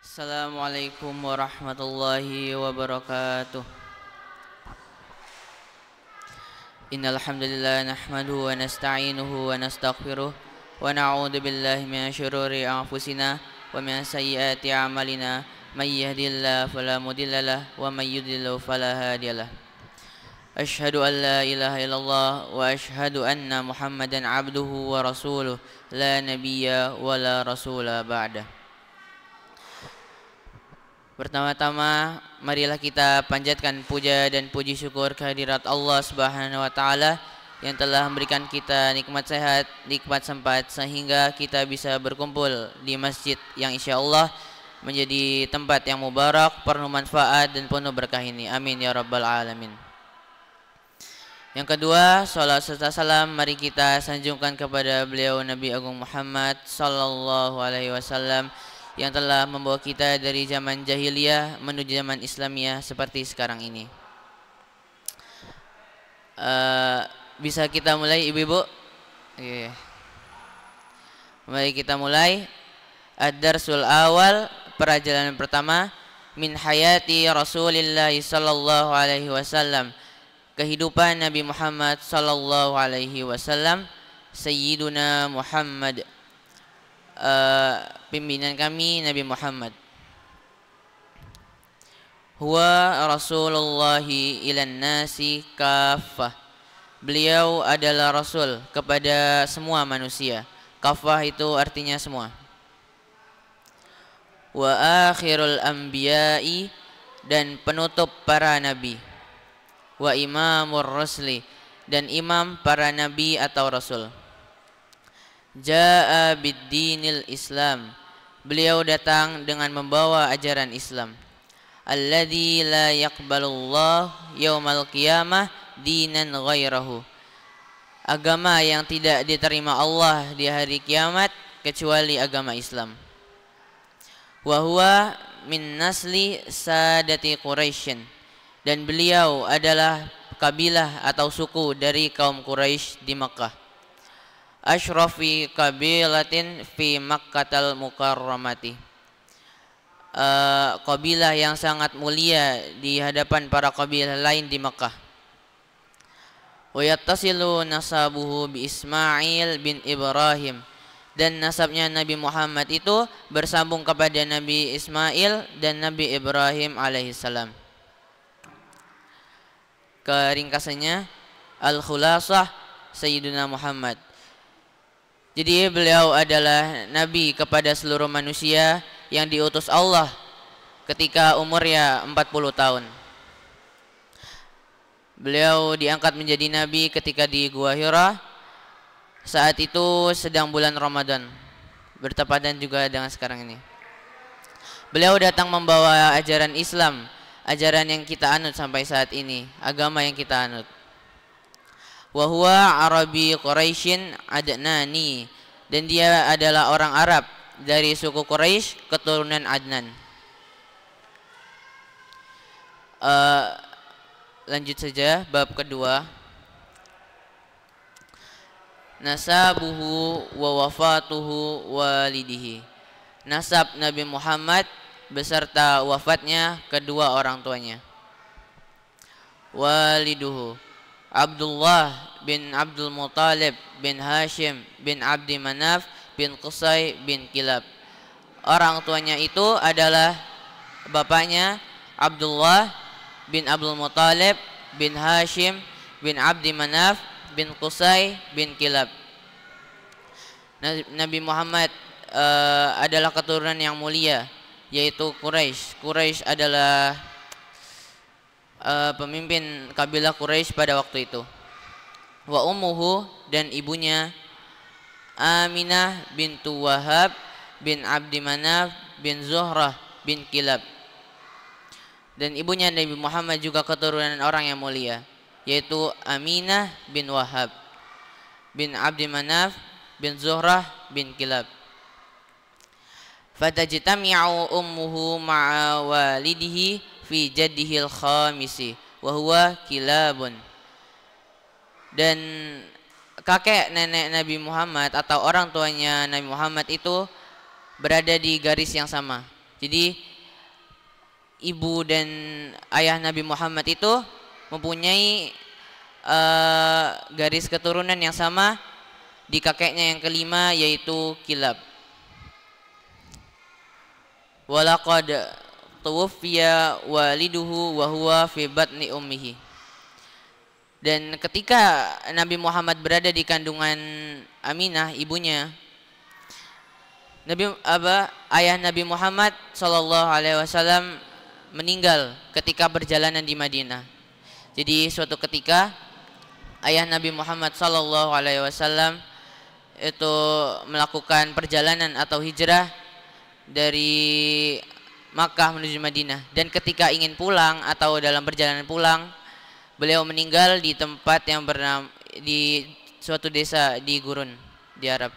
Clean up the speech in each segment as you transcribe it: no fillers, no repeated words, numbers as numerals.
Assalamualaikum warahmatullahi wabarakatuh. Innal hamdalillah nahmaduhu wa nasta'inuhu wa nastaghfiruh wa na'udzu billahi min syururi anfusina wa min sayyiati a'malina may yahdihillahu fala mudhillalah wa may yudlil fala hadiyalah. Asyhadu an la ilaha illallah wa asyhadu anna Muhammadan abduhu wa rasuluh la nabiyya wa la rasula ba'dah. Pertama-tama, marilah kita panjatkan puja dan puji syukur kehadirat Allah Subhanahu wa taala yang telah memberikan kita nikmat sehat, nikmat sempat sehingga kita bisa berkumpul di masjid yang insyaallah menjadi tempat yang mubarak, penuh manfaat dan penuh berkah ini. Amin ya rabbal alamin. Yang kedua, salat serta salam mari kita sanjungkan kepada beliau Nabi Agung Muhammad sallallahu alaihi wasallam yang telah membawa kita dari zaman jahiliyah menuju zaman Islamiyah seperti sekarang ini. Bisa kita mulai ibu-ibu? Okay. Mari kita mulai. Ad-darsul awal, pelajaran pertama, min hayati Rasulillah sallallahu alaihi wasallam. Kehidupan Nabi Muhammad sallallahu alaihi wasallam, Sayyiduna Muhammad. Pimpinan kami Nabi Muhammad. Huwa Rasulullahi ilan nasi kafah. Beliau adalah Rasul kepada semua manusia. Kafah itu artinya semua. Wa akhirul anbiya'i, dan penutup para nabi. Wa imamur rusli, dan imam para nabi atau rasul. Ja'a bid-dinil Islam. Beliau datang dengan membawa ajaran Islam. Alladzi la yaqbalullah yaumal qiyamah dinan ghairahu. Agama yang tidak diterima Allah di hari kiamat kecuali agama Islam. Wa huwa min nasli sadati Quraisy. Dan beliau adalah kabilah atau suku dari kaum Quraisy di Makkah. Ashrafi kabilatin fi Makkatal Mukarramati. Kabilah yang sangat mulia di hadapan para kabilah lain di Makkah. Wa yattasilu nasabuhu bi Ismail bin Ibrahim. Dan nasabnya Nabi Muhammad itu bersambung kepada Nabi Ismail dan Nabi Ibrahim alaihissalam. Keringkasannya, Al-Khulasah Sayyiduna Muhammad. Jadi beliau adalah nabi kepada seluruh manusia yang diutus Allah ketika umurnya 40 tahun. Beliau diangkat menjadi nabi ketika di Gua Hira. Saat itu sedang bulan Ramadan, bertepatan juga dengan sekarang ini. Beliau datang membawa ajaran Islam, ajaran yang kita anut sampai saat ini, agama yang kita anut. Wa huwa Arabi Quraisyin Adnani, dan dia adalah orang Arab dari suku Quraisy keturunan Adnan. Lanjut saja bab kedua. Nasabuhu wa wafatuhu walidihi. Nasab Nabi Muhammad beserta wafatnya kedua orang tuanya. Waliduhu Abdullah bin Abdul Muttalib bin Hashim bin Abdi Manaf bin Qusay bin Kilab. Orang tuanya itu adalah bapaknya Abdullah bin Abdul Muttalib bin Hashim bin Abdi Manaf bin Qusay bin Kilab. Nabi Muhammad adalah keturunan yang mulia, yaitu Quraisy. Quraisy adalah pemimpin kabilah Quraisy pada waktu itu. Wa ummuhu, dan ibunya Aminah bintu Wahab bin Abdi Manaf bin Zuhrah bin Kilab. Dan ibunya Nabi Muhammad juga keturunan orang yang mulia, yaitu Aminah bin Wahab bin Abdi Manaf bin Zuhrah bin Kilab. Fatajtami'u ummuhu ma'a walidihi fi jaddihil khamisi wa huwa Kilabun. Dan kakek nenek Nabi Muhammad atau orang tuanya Nabi Muhammad itu berada di garis yang sama, Jadi ibu dan ayah Nabi Muhammad itu mempunyai garis keturunan yang sama di kakeknya yang kelima, yaitu Kilab. Walaqad tuwfiya waliduhu wa huwa fi batni ummihi. Dan ketika Nabi Muhammad berada di kandungan Aminah, ibunya, ayah Nabi Muhammad sallallahu alaihi wasallam meninggal ketika perjalanan di Madinah. Jadi suatu ketika ayah Nabi Muhammad sallallahu alaihi wasallam itu melakukan perjalanan atau hijrah dari Makkah menuju Madinah, dan ketika ingin pulang atau dalam perjalanan pulang, beliau meninggal di tempat yang bernama di suatu desa di gurun di Arab.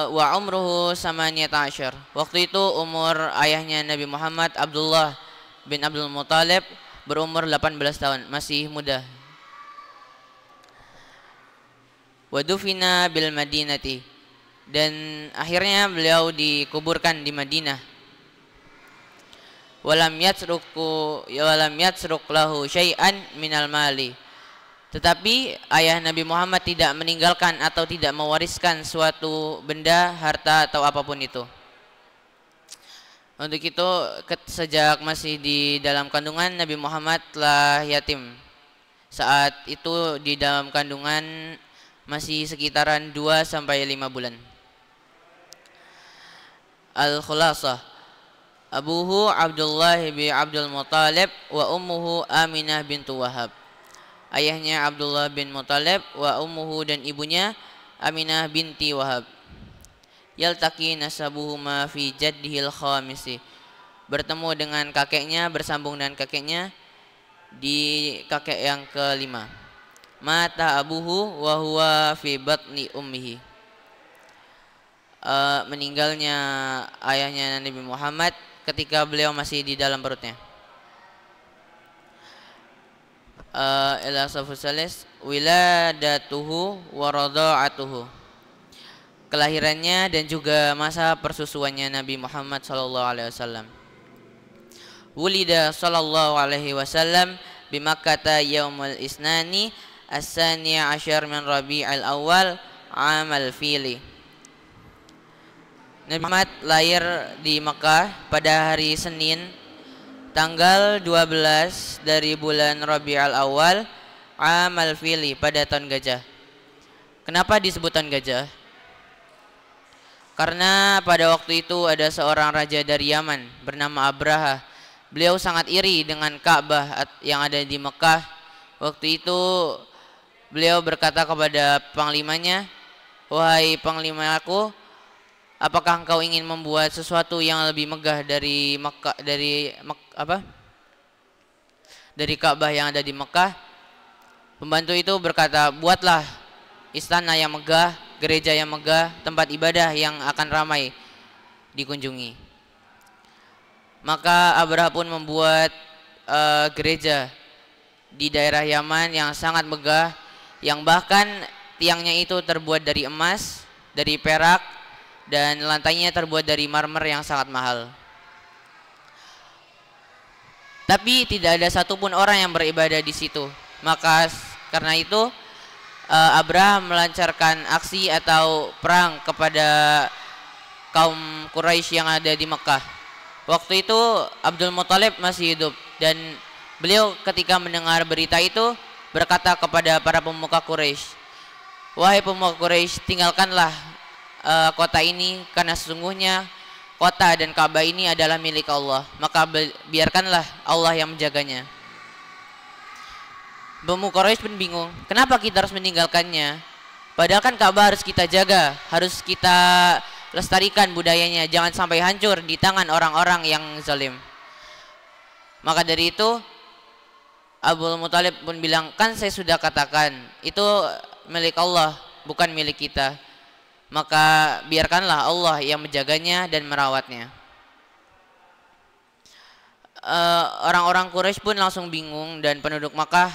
Wa umruhu samaniyata asyar. Waktu itu umur ayahnya Nabi Muhammad, Abdullah bin Abdul Muthalib, berumur 18 tahun, masih muda. Wa dufina bil Madinati, dan akhirnya beliau dikuburkan di Madinah. Walam yatsruk lahu syai'an minal mali. Tetapi ayah Nabi Muhammad tidak meninggalkan atau tidak mewariskan suatu benda, harta atau apapun itu. Untuk itu sejak masih di dalam kandungan, Nabi Muhammad telah yatim. Saat itu di dalam kandungan masih sekitaran 2 sampai 5 bulan. Al-Khulasah, abuhu Abdullah bin Abdul Muthalib wa ummuhu Aminah bintu Wahab. Ayahnya Abdullah bin Muthalib, wa ummuhu, dan ibunya Aminah binti Wahab. Yaltaqi nasabuhuma fi jaddihil khamisi. Bertemu dengan kakeknya, bersambung dengan kakeknya di kakek yang kelima. Mata abuhu wa huwa fi batni ummihi. Meninggalnya ayahnya Nabi Muhammad ketika beliau masih di dalam perutnya. Ila safusalis wiladatuhu wa radha'atuhu. Kelahirannya dan juga masa persusuannya Nabi Muhammad sallallahu alaihi wasallam. Wulida sallallahu alaihi wasallam bi Makkah yaumul isnani as-sani asyar min Rabi'il awal amal fili. Nabi Muhammad lahir di Makkah pada hari Senin tanggal 12 dari bulan Rabi'ul Awal amal fili, pada tahun gajah. Kenapa disebut tahun gajah? Karena pada waktu itu ada seorang raja dari Yaman bernama Abraha. Beliau sangat iri dengan Ka'bah yang ada di Mekah. Waktu itu beliau berkata kepada panglimanya, "Wahai panglimaku, apakah engkau ingin membuat sesuatu yang lebih megah dari Mekah, dari Ka'bah yang ada di Mekah?" Pembantu itu berkata, "Buatlah istana yang megah, gereja yang megah, tempat ibadah yang akan ramai dikunjungi." Maka Abraha pun membuat gereja di daerah Yaman yang sangat megah, yang bahkan tiangnya itu terbuat dari emas, dari perak, dan lantainya terbuat dari marmer yang sangat mahal. Tapi tidak ada satupun orang yang beribadah di situ. Maka karena itu Abraha melancarkan aksi atau perang kepada kaum Quraisy yang ada di Mekah. Waktu itu Abdul Muthalib masih hidup, dan beliau ketika mendengar berita itu berkata kepada para pemuka Quraisy, "Wahai pemuka Quraisy, tinggalkanlah kota ini, karena sesungguhnya kota dan Ka'bah ini adalah milik Allah, maka biarkanlah Allah yang menjaganya." Pemuka Quraisy pun bingung, kenapa kita harus meninggalkannya? Padahal kan Ka'bah harus kita jaga, harus kita lestarikan budayanya, jangan sampai hancur di tangan orang-orang yang zalim. Maka dari itu Abdul Muthalib pun bilang, "Kan saya sudah katakan itu milik Allah, bukan milik kita. Maka biarkanlah Allah yang menjaganya dan merawatnya." Orang-orang Quraisy pun langsung bingung, dan penduduk Makkah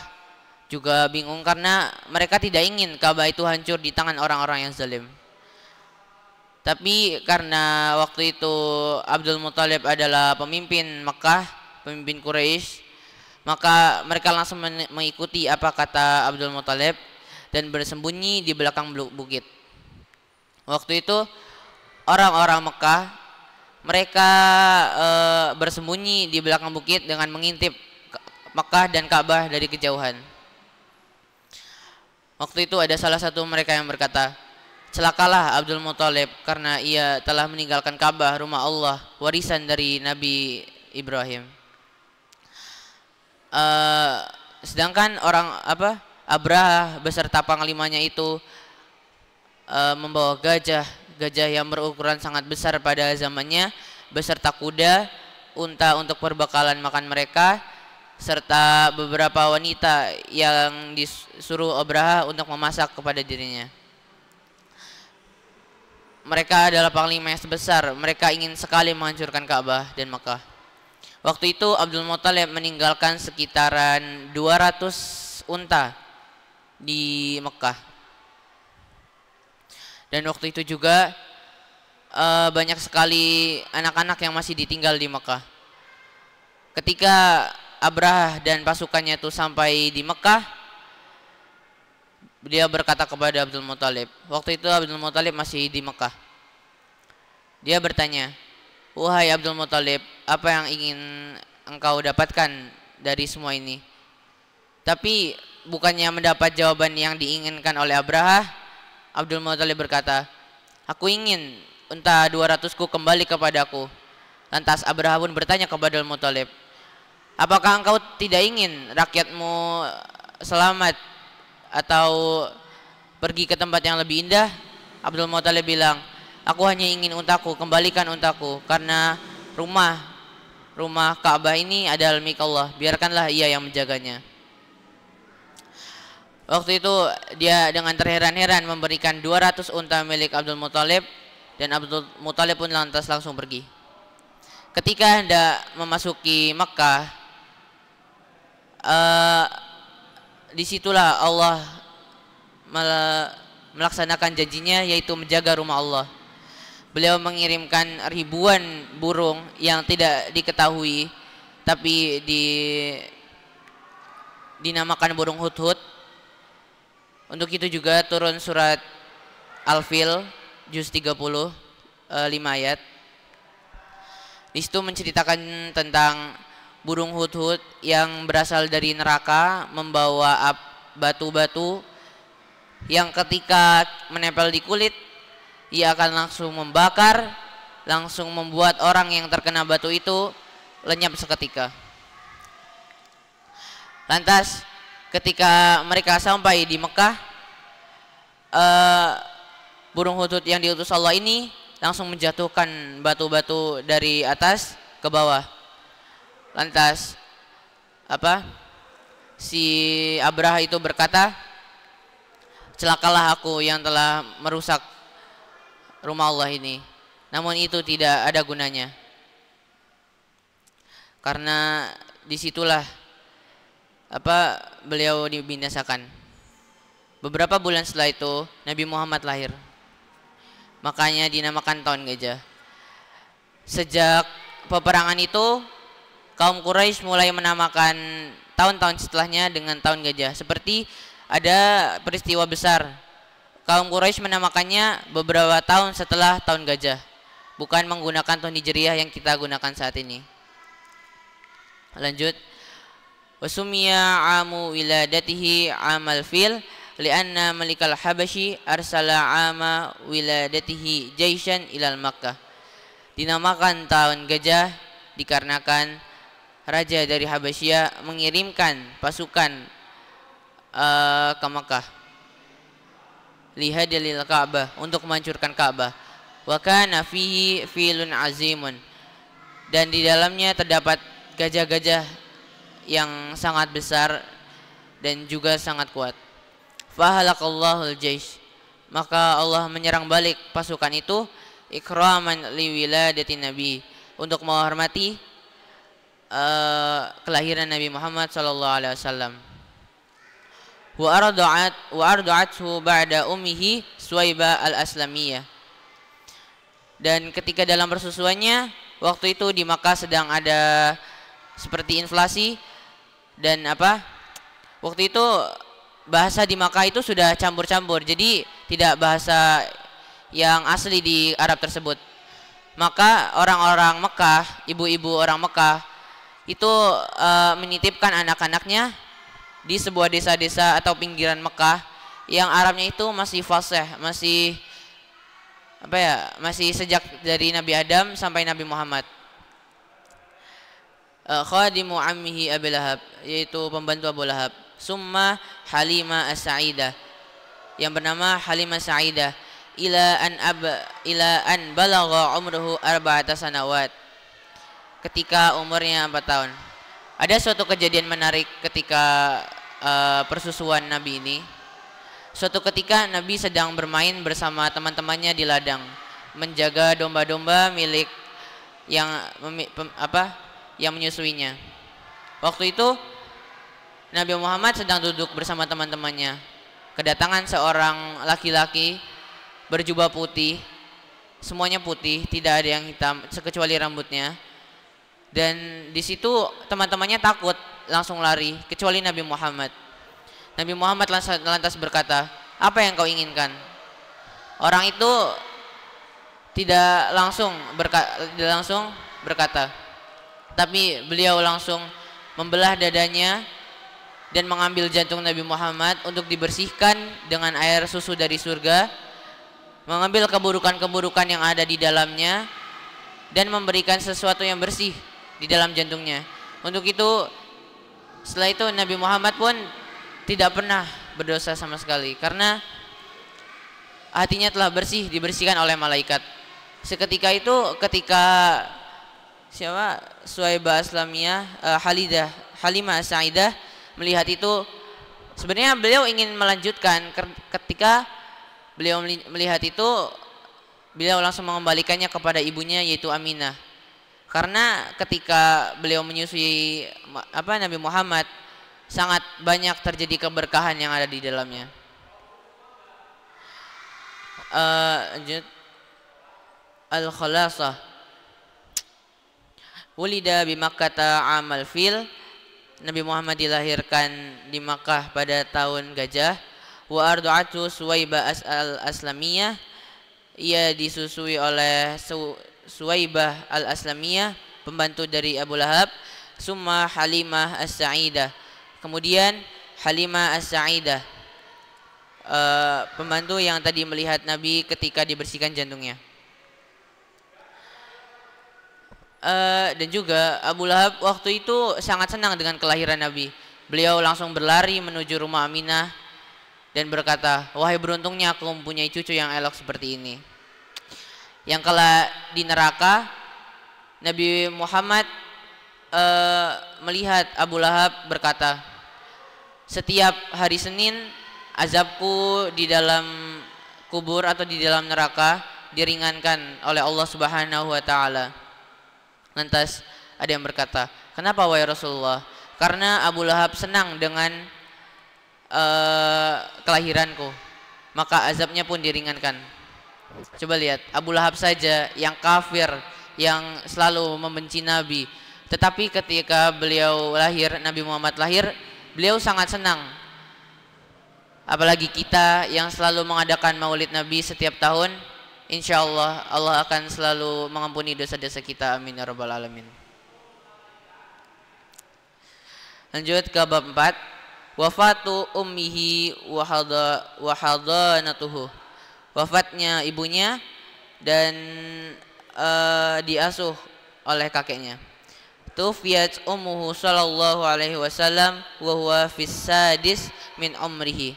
juga bingung karena mereka tidak ingin Ka'bah itu hancur di tangan orang-orang yang zalim. Tapi karena waktu itu Abdul Muthalib adalah pemimpin Mekah, pemimpin Quraisy, maka mereka langsung mengikuti apa kata Abdul Muthalib dan bersembunyi di belakang bukit. Waktu itu orang-orang Mekah mereka bersembunyi di belakang bukit dengan mengintip Mekah dan Ka'bah dari kejauhan. Waktu itu ada salah satu mereka yang berkata, "Celakalah Abdul Muthalib karena ia telah meninggalkan Ka'bah, rumah Allah, warisan dari Nabi Ibrahim." Sedangkan Abraha beserta panglimanya itu membawa gajah yang berukuran sangat besar pada zamannya, beserta kuda, unta untuk perbekalan makan mereka, serta beberapa wanita yang disuruh Abraha untuk memasak kepada dirinya. Mereka adalah panglima yang sebesar, mereka ingin sekali menghancurkan Ka'bah dan Makkah. Waktu itu Abdul Muthalib meninggalkan sekitaran 200 unta di Mekah. Dan waktu itu juga banyak sekali anak-anak yang masih ditinggal di Mekah. Ketika Abraha dan pasukannya itu sampai di Mekah, dia berkata kepada Abdul Muthalib. Waktu itu Abdul Muthalib masih di Mekah. Dia bertanya, "Wahai Abdul Muthalib, apa yang ingin engkau dapatkan dari semua ini?" Tapi bukannya mendapat jawaban yang diinginkan oleh Abraha, Abdul Muthalib berkata, "Aku ingin unta 200-ku kembali kepadaku." Lantas Abraha pun bertanya kepada Abdul Muthalib, "Apakah engkau tidak ingin rakyatmu selamat atau pergi ke tempat yang lebih indah?" Abdul Muthalib bilang, "Aku hanya ingin untaku, kembalikan untaku, karena rumah Ka'bah ini adalah milik Allah, biarkanlah ia yang menjaganya." Waktu itu dia dengan terheran-heran memberikan 200 unta milik Abdul Muthalib, dan Abdul Muthalib pun lantas langsung pergi. Ketika hendak memasuki Makkah, disitulah Allah melaksanakan janjinya, yaitu menjaga rumah Allah. Beliau mengirimkan ribuan burung yang tidak diketahui, tapi dinamakan burung hudhud. Untuk itu juga turun surat Al-Fil juz 30 5 ayat. Di situ menceritakan tentang burung hudhud yang berasal dari neraka, membawa batu-batu yang ketika menempel di kulit ia akan langsung membakar, langsung membuat orang yang terkena batu itu lenyap seketika. Lantas ketika mereka sampai di Mekah, burung hudhud yang diutus Allah ini langsung menjatuhkan batu-batu dari atas ke bawah. Lantas si Abraha itu berkata, "Celakalah aku yang telah merusak rumah Allah ini." Namun itu tidak ada gunanya, karena disitulah beliau dibinasakan. Beberapa bulan setelah itu Nabi Muhammad lahir, makanya dinamakan tahun gajah. Sejak peperangan itu kaum Quraisy mulai menamakan tahun-tahun setelahnya dengan tahun gajah. Seperti ada peristiwa besar, kaum Quraisy menamakannya beberapa tahun setelah tahun gajah, bukan menggunakan tahun Hijriah yang kita gunakan saat ini. Lanjut, wasumiya amu wiladatihi amal fil lianna malikal habasyi arsala ama wiladatihi jaishan ilal Makkah. Dinamakan tahun gajah dikarenakan raja dari Habasyia mengirimkan pasukan ke Makkah lihadilil Ka'bah, untuk menghancurkan Ka'bah. Wa kana fihi filun azimun, dan di dalamnya terdapat gajah-gajah yang sangat besar dan juga sangat kuat. Fahalakallahul jaish, maka Allah menyerang balik pasukan itu, ikraman liwiladati Nabi, untuk menghormati kelahiran Nabi Muhammad sallallahu alaihi wasallam. Wa arda'athu ba'da ummihi Suwaibah al-Aslamiyah, Dan ketika dalam persusuannya, waktu itu di Makkah sedang ada seperti inflasi dan waktu itu bahasa di Makkah itu sudah campur-campur, jadi tidak bahasa yang asli di Arab tersebut. Maka orang-orang Mekah, ibu-ibu orang Mekah itu menitipkan anak-anaknya di sebuah desa-desa atau pinggiran Mekah yang Arabnya itu masih fasih, masih sejak dari Nabi Adam sampai Nabi Muhammad. Khadimu ammihi Abi Lahab, yaitu pembantu Abu Lahab. Summa Halimah As-Sa'idah, yang bernama Halimah Sa'idah, ila an balagha umruhu 4 sanawat, ketika umurnya 4 tahun. Ada suatu kejadian menarik ketika persusuan Nabi ini. Suatu ketika Nabi sedang bermain bersama teman-temannya di ladang, menjaga domba-domba milik yang menyusuinya. Waktu itu Nabi Muhammad sedang duduk bersama teman-temannya. Kedatangan seorang laki-laki berjubah putih, semuanya putih, tidak ada yang hitam kecuali rambutnya. Dan di situ teman-temannya takut, langsung lari, kecuali Nabi Muhammad. Nabi Muhammad lantas berkata, "Apa yang kau inginkan?" Orang itu tidak langsung berkata, tapi beliau langsung membelah dadanya dan mengambil jantung Nabi Muhammad untuk dibersihkan dengan air susu dari surga, mengambil keburukan-keburukan yang ada di dalamnya dan memberikan sesuatu yang bersih di dalam jantungnya. Untuk itu, setelah itu Nabi Muhammad pun tidak pernah berdosa sama sekali karena hatinya telah bersih, dibersihkan oleh malaikat. Seketika itu, ketika Suwaibah Aslamiyah, Halimah Sa'idah melihat itu, sebenarnya beliau ingin melanjutkan. Ketika beliau melihat itu, beliau langsung mengembalikannya kepada ibunya, yaitu Aminah. Karena ketika beliau menyusui Nabi Muhammad, sangat banyak terjadi keberkahan yang ada di dalamnya. Al-Khalasah. Wulida bi Makkah amal fil. Nabi Muhammad dilahirkan di Makkah pada tahun gajah. Wa ardu'atu Suwaibah al-Aslamiyah. Ia disusui oleh Suwaibah al-Aslamiyah, pembantu dari Abu Lahab. Summa Halimah As-Sa'idah. Kemudian Halimah As-Sa'idah, pembantu yang tadi melihat Nabi ketika dibersihkan jantungnya. Dan juga Abu Lahab waktu itu sangat senang dengan kelahiran Nabi. Beliau langsung berlari menuju rumah Aminah dan berkata, "Wahai beruntungnya aku mempunyai cucu yang elok seperti ini." Yang kala di neraka, Nabi Muhammad melihat Abu Lahab berkata, "Setiap hari Senin azabku di dalam kubur atau di dalam neraka diringankan oleh Allah Subhanahu wa taala." Lantas ada yang berkata, "Kenapa wahai Rasulullah?" "Karena Abu Lahab senang dengan kelahiranku, maka azabnya pun diringankan." Coba lihat, Abu Lahab saja yang kafir, yang selalu membenci Nabi, tetapi ketika beliau lahir, Nabi Muhammad lahir, beliau sangat senang. Apalagi kita yang selalu mengadakan maulid Nabi setiap tahun, insya Allah Allah akan selalu mengampuni dosa-dosa kita. Amin ya rabbal alamin. Lanjut ke bab 4. Wafatu ummihi wa hadanatuhu. Wafatnya ibunya dan diasuh oleh kakeknya. Tufiyat ummuhu sallallahu alaihi wasallam wa huwa fis sadis min umrihi.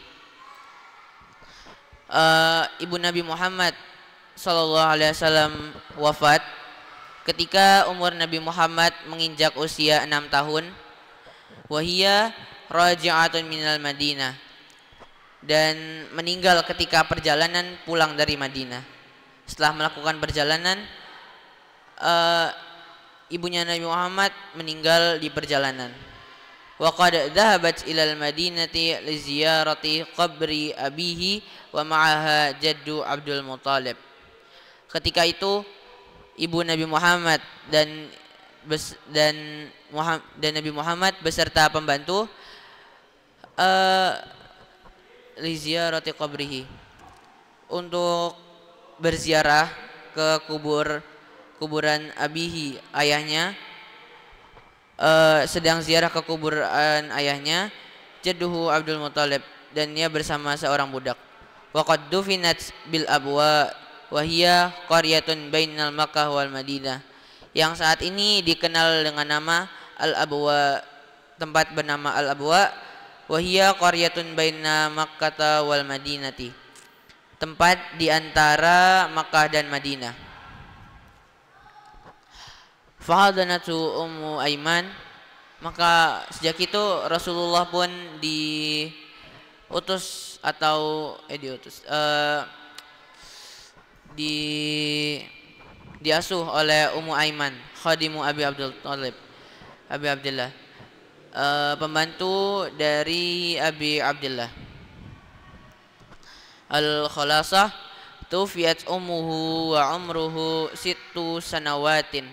Ibu Nabi Muhammad sallallahu alaihi wasallam wafat ketika umur Nabi Muhammad menginjak usia 6 tahun. Wahia raji'atun minal Madinah, dan meninggal ketika perjalanan pulang dari Madinah. Setelah melakukan perjalanan, ibunya Nabi Muhammad meninggal di perjalanan. Wa qad dhahabat ilal Madinati li ziyarati qabri abihi wa ma'aha jaddu Abdul Muthalib. Ketika itu ibu Nabi Muhammad dan Nabi Muhammad beserta pembantu li ziyarati qabrihi, untuk berziarah ke kuburan abihi, ayahnya, sedang ziarah ke kuburan ayahnya, jadduhu Abdul Muthalib, dan dia bersama seorang budak. Wa qad dufinat bil abwa wa hiya qaryatun bainal Makkah wal Madinah, yang saat ini dikenal dengan nama Al-Abwa, tempat bernama Al-Abwa, wa hiya qaryatun baina Makkah wal Madinati, tempat di antara Makkah dan Madinah. Fahadanatu Ummu Aiman, maka sejak itu Rasulullah pun diasuh oleh Ummu Aiman, khadimu Abi Abdullah, pembantu dari Abi Abdullah. Al-Khalasah, tufiyat ummuhu wa umruhu 6 sanawatin.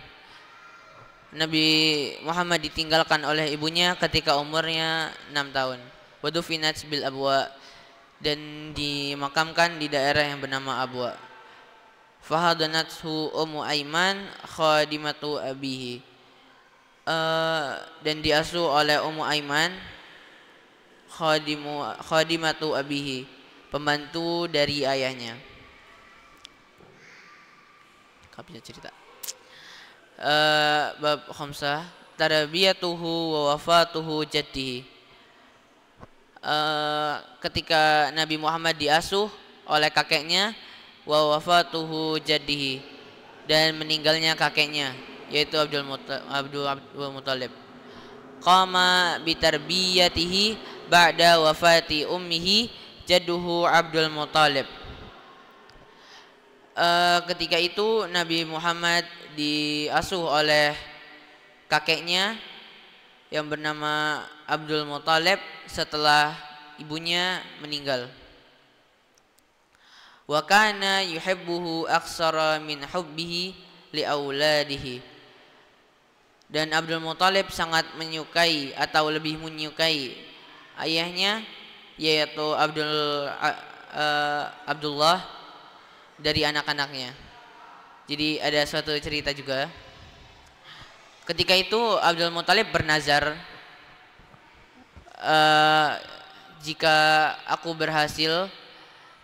Nabi Muhammad ditinggalkan oleh ibunya ketika umurnya 6 tahun. Wa dufinat bil abwa, dan dimakamkan di daerah yang bernama Abwa. Fahadanathu Ummu Aiman khadimatu abihi, dan diasuh oleh Ummu Aiman, khadimatu abihi, pembantu dari ayahnya. Kapnya cerita. Bab khamsah, tarbiyatuhu wa wafatuhu jaddihi. Ketika Nabi Muhammad diasuh oleh kakeknya, wa wafatuhu jaddihi, dan meninggalnya kakeknya, yaitu Abdul Muthalib. Qama bitarbiyatihi ba'da wafati ummihi jadduhu Abdul Muthalib. Ketika itu Nabi Muhammad diasuh oleh kakeknya yang bernama Abdul Muthalib setelah ibunya meninggal. Wa kana yuhibbuhu aksara min hubbihi li auladihi, dan Abdul Muthalib sangat menyukai atau lebih menyukai ayahnya, yaitu Abdullah, dari anak-anaknya. Jadi ada suatu cerita juga. Ketika itu Abdul Muthalib bernazar, jika aku berhasil,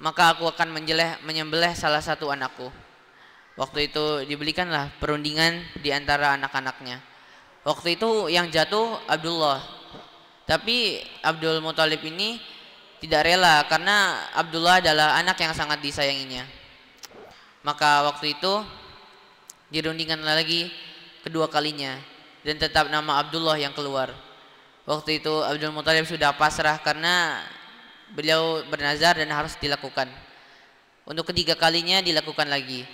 maka aku akan menyembelih salah satu anakku. Waktu itu dibelikanlah perundingan di antara anak-anaknya. Waktu itu yang jatuh Abdullah, tapi Abdul Muthalib ini tidak rela karena Abdullah adalah anak yang sangat disayanginya. Maka waktu itu dirundingkan lagi kedua kalinya, dan tetap nama Abdullah yang keluar. Waktu itu Abdul Muthalib sudah pasrah karena beliau bernazar dan harus dilakukan. Untuk ketiga kalinya dilakukan lagi.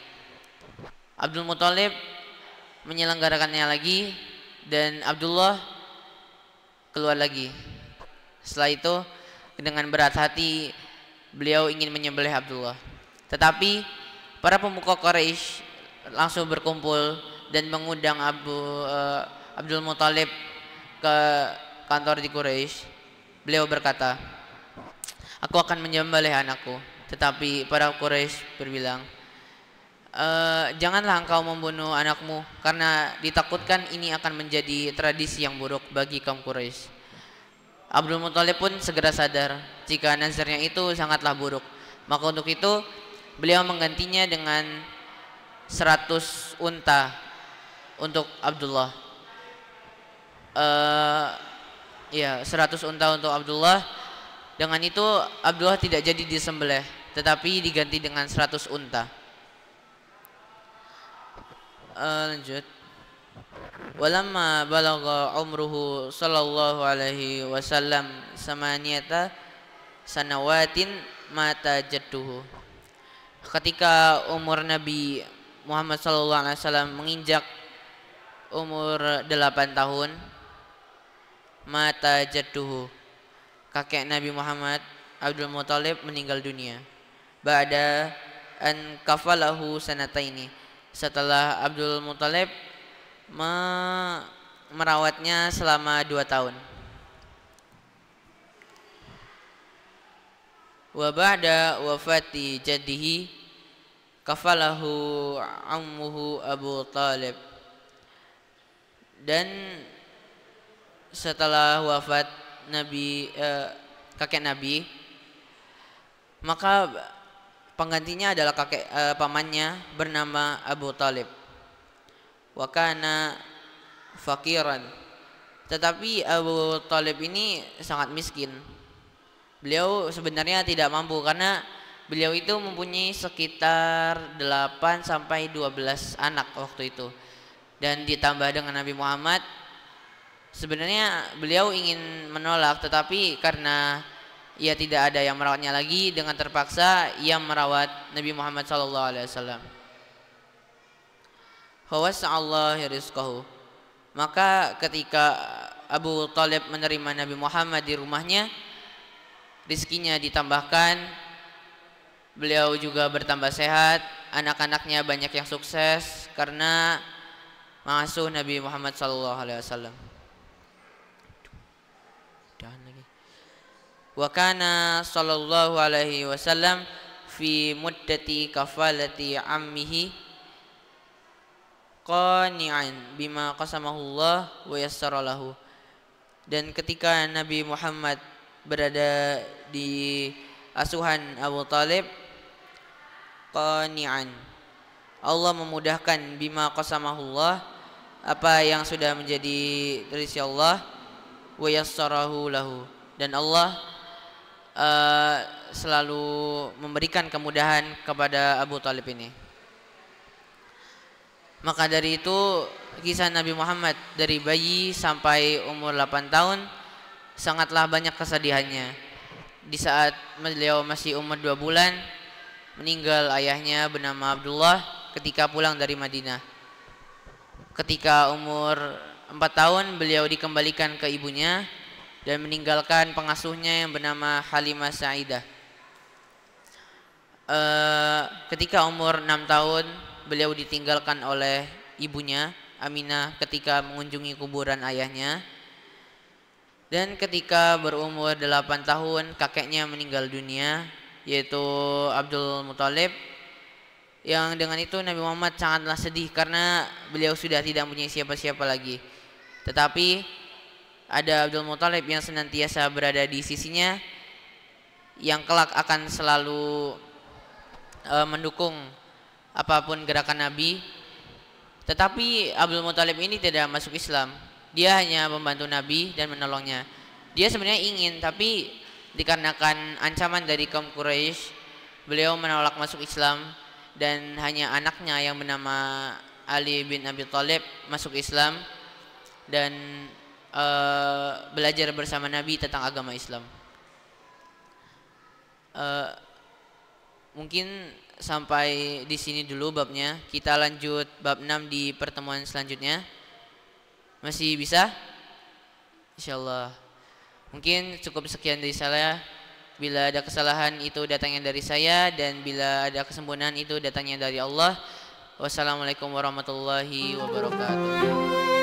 Abdul Muthalib menyelenggarakannya lagi, dan Abdullah keluar lagi. Setelah itu dengan berat hati beliau ingin menyembelih Abdullah. Tetapi para pemuka Quraisy langsung berkumpul dan mengundang Abdul Muthalib ke kantor di Quraisy. Beliau berkata, "Aku akan menyembelih anakku." Tetapi para Quraisy berbilang, "Janganlah engkau membunuh anakmu, karena ditakutkan ini akan menjadi tradisi yang buruk bagi kaum Quraisy." Abdul Muthalib pun segera sadar jika nazarnya itu sangatlah buruk. Maka untuk itu beliau menggantinya dengan 100 unta untuk Abdullah. 100 unta untuk Abdullah. Dengan itu Abdullah tidak jadi disembelih, tetapi diganti dengan 100 unta. Lanjut. Walamma balagha umruhu sallallahu alaihi wasallam samaniyata sanawatin mata jadduhu. Ketika umur Nabi Muhammad sallallahu alaihi wasallam menginjak umur 8 tahun, mata jadduhu, kakek Nabi Muhammad Abdul Muthalib meninggal dunia. Ba'da an kafalahu sanataini, setelah Abdul Muthalib merawatnya selama 2 tahun. Wa ba'da wafati jaddihi kafalahu ammuhu Abu Talib. Dan setelah wafat kakek Nabi, maka penggantinya adalah pamannya bernama Abu Talib. Wa kana fakiran. Tetapi Abu Talib ini sangat miskin. Beliau sebenarnya tidak mampu karena beliau itu mempunyai sekitar 8 sampai 12 anak waktu itu. Dan ditambah dengan Nabi Muhammad, sebenarnya beliau ingin menolak, tetapi karena ia tidak ada yang merawatnya lagi, dengan terpaksa ia merawat Nabi Muhammad SAW. Fawasa'allahu rizqahu. Maka ketika Abu Talib menerima Nabi Muhammad di rumahnya, rizkinya ditambahkan, beliau juga bertambah sehat, anak-anaknya banyak yang sukses karena mengasuh Nabi Muhammad SAW. Wa kana sallallahu alaihi wasallam fi muddati kafalati ammihi qani'an bima qasamahu Allah wa yassara lahu. Dan ketika Nabi Muhammad berada di asuhan Abu Talib, qani'an, Allah memudahkan bima qasamahu Allah, apa yang sudah menjadi rizki Allah, wa yassarahu lahu, dan Allah selalu memberikan kemudahan kepada Abu Talib ini. Maka dari itu kisah Nabi Muhammad dari bayi sampai umur 8 tahun sangatlah banyak kesedihannya. Di saat beliau masih umur 2 bulan meninggal ayahnya bernama Abdullah ketika pulang dari Madinah. Ketika umur 4 tahun beliau dikembalikan ke ibunya dan meninggalkan pengasuhnya yang bernama Halimah Sa'idah. Ketika umur 6 tahun beliau ditinggalkan oleh ibunya Aminah ketika mengunjungi kuburan ayahnya. Dan ketika berumur 8 tahun kakeknya meninggal dunia, yaitu Abdul Muthalib. Yang dengan itu Nabi Muhammad sangatlah sedih karena beliau sudah tidak mempunyai siapa-siapa lagi. Tetapi ada Abdul Muthalib yang senantiasa berada di sisinya, yang kelak akan selalu mendukung apapun gerakan Nabi. Tetapi Abdul Muthalib ini tidak masuk Islam. Dia hanya membantu Nabi dan menolongnya. Dia sebenarnya ingin, tapi dikarenakan ancaman dari kaum Quraisy, beliau menolak masuk Islam, dan hanya anaknya yang bernama Ali bin Abi Thalib masuk Islam dan belajar bersama Nabi tentang agama Islam. Mungkin sampai di sini dulu babnya. Kita lanjut bab 6 di pertemuan selanjutnya. Masih bisa? Insyaallah. Mungkin cukup sekian dari saya. Bila ada kesalahan itu datangnya dari saya, dan bila ada kesempurnaan itu datangnya dari Allah. Wassalamualaikum warahmatullahi wabarakatuh.